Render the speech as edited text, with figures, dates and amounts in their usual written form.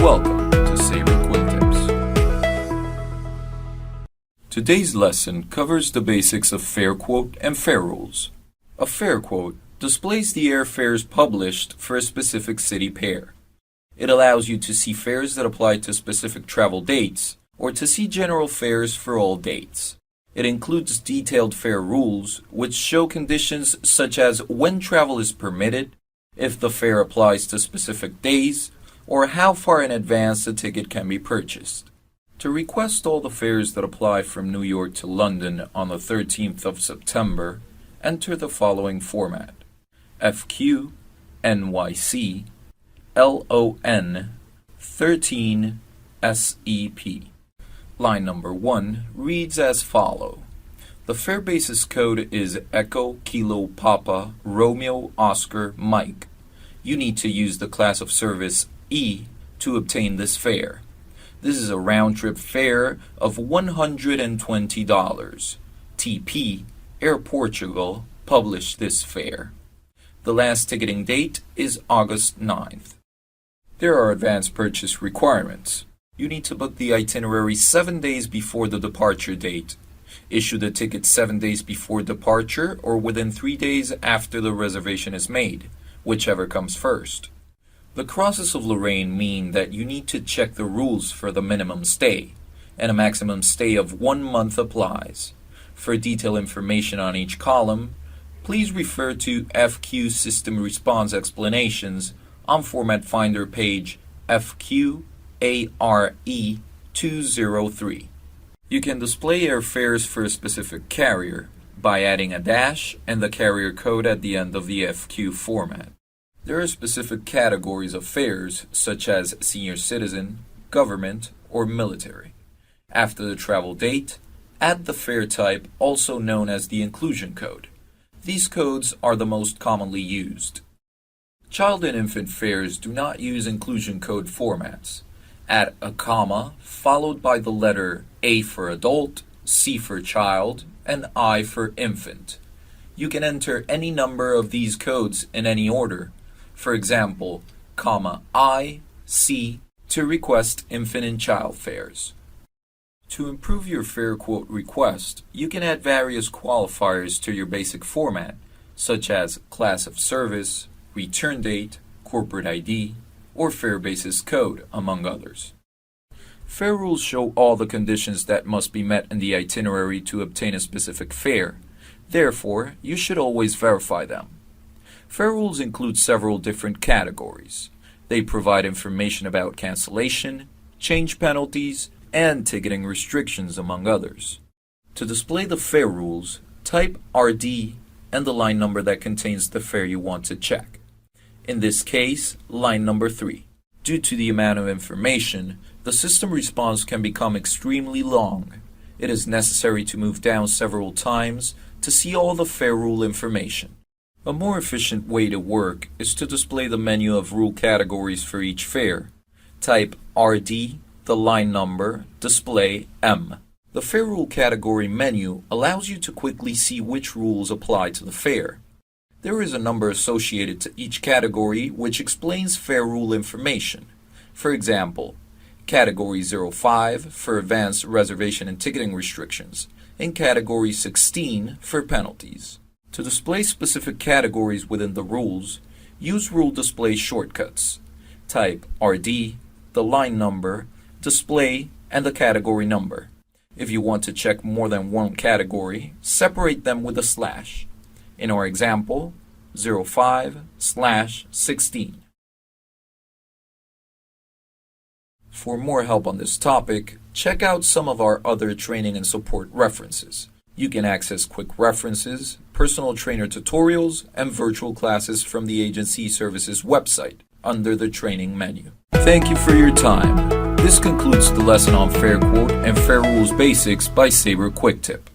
Welcome to Sabre Quick Tips. Today's lesson covers the basics of fare quote and fare rules. A fare quote displays the airfares published for a specific city pair. It allows you to see fares that apply to specific travel dates or to see general fares for all dates. It includes detailed fare rules, which show conditions such as when travel is permitted, if the fare applies to specific days, or how far in advance the ticket can be purchased. To request all the fares that apply from New York to London on the 13th of September, enter the following format: FQ NYC LON 13 SEP. Line number 1 reads as follow. The fare basis code is Echo Kilo Papa Romeo Oscar Mike. You need to use the class of service E to obtain this fare. This is a round-trip fare of $120. TP Air Portugal published this fare. The last ticketing date is August 9th. There are advance purchase requirements. You need to book the itinerary 7 days before the departure date. Issue the ticket 7 days before departure or within 3 days after the reservation is made, whichever comes first. The crosses of Lorraine mean that you need to check the rules for the minimum stay, and a maximum stay of 1 month applies. For detailed information on each column, please refer to FQ System Response Explanations on Format Finder page FQ ARE 203. You can display airfares for a specific carrier by adding a dash and the carrier code at the end of the FQ format. There are specific categories of fares such as senior citizen, government, or military. After the travel date, add the fare type, also known as the inclusion code. These codes are the most commonly used. Child and infant fares do not use inclusion code formats. Add a comma followed by the letter A for adult, C for child, and I for infant. You can enter any number of these codes in any order. For example, comma I, C to request infant and child fares. To improve your fare quote request, you can add various qualifiers to your basic format, such as class of service, return date, corporate ID, or fare basis code, among others. Fare rules show all the conditions that must be met in the itinerary to obtain a specific fare. Therefore, you should always verify them. Fare rules include several different categories. They provide information about cancellation, change penalties, and ticketing restrictions, among others. To display the fare rules, type RD and the line number that contains the fare you want to check. In this case, line number 3. Due to the amount of information, the system response can become extremely long. It is necessary to move down several times to see all the fare rule information. A more efficient way to work is to display the menu of rule categories for each fare. Type RD, the line number, display M. The fare rule category menu allows you to quickly see which rules apply to the fare. There is a number associated to each category which explains fare rule information. For example, Category 05 for advanced reservation and ticketing restrictions, and Category 16 for penalties. To display specific categories within the rules, use rule display shortcuts. Type RD, the line number, display, and the category number. If you want to check more than one category, separate them with a slash. In our example, 05/16. For more help on this topic, check out some of our other training and support references. You can access quick references, personal trainer tutorials, and virtual classes from the agency services website under the training menu. Thank you for your time. This concludes the lesson on fare quote and fare rules basics by Sabre Quick Tip.